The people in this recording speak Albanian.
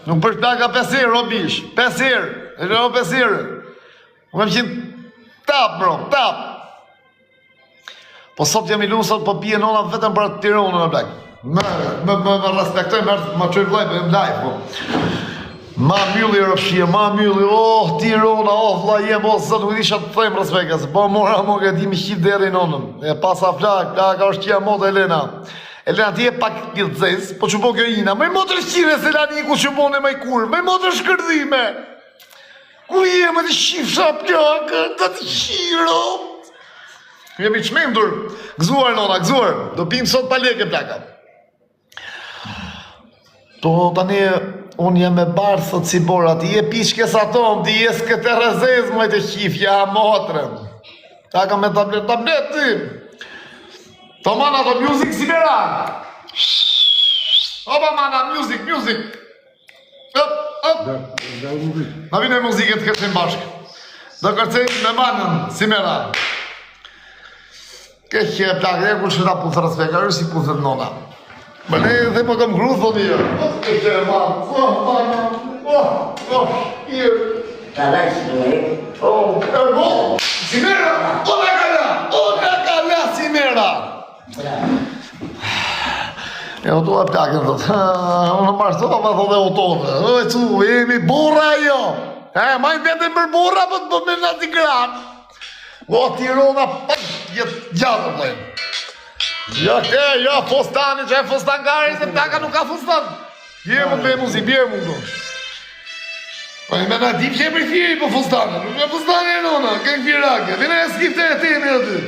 Nuk për plaka 5 herë, o bish. 5 herë. E që 5 herë. Më kam qenë tap, bro, tap. Po sot jam i lunë, sot po pije nona vetëm për Tiranën në plak. Më respektoj, më qoj vloj, më live, po. Ma mylli rëfshia, ma mylli, oh, Tirana, oh, vla jem, oh, zë, nuk isha të thejmë respekta, se po mora më këti mi shqip deri nonëm. E pasa plaka është qia motë Elena. Elena ti e pak pjëtëzes, po që po kjo ina, me motër shqire se lani ku që bone me kur, me motër shkërdhime. Ku jeme të shqipsa plaka, të të shqiro. Jemi qmendur, gëzuar nona, gëzuar, do pimë sot pa leke plaka. Po tani, unë jam me barë, thot si bora, ti je pishkes atom, ti je s'kete rezez, mojtë e qifja, motrën. Ta ka me tablet ti. To mana to music si bera. Opa mana, music. Hop. Na vine muzike të kërcim bashkë. Do kërcim me manën, si mera. Kështë e plakë, e kur që ta puthë respekt, është si puthët nona. Më ne dhe më kam gru, thoni jo. Kështë e manë. Ka dhe që Ergo, si mera, ona kalla, si mera. E o to e plakën, thot. Unë marësova, thot e o tonë. E cu, jemi burra jo. Ma i vetëm për burra, për të me nëti granë. O, Tirana, jetë gjatë, dhejmë. Ja, fostani, që e fostangari, se plaka nuk ka fostan. Bjerë më muzik, bjerë më do. Po e me nga dip që e për fjeri për fostani. Nuk e fostani e nona, kënë fjirake. Vine e skifte e temi aty.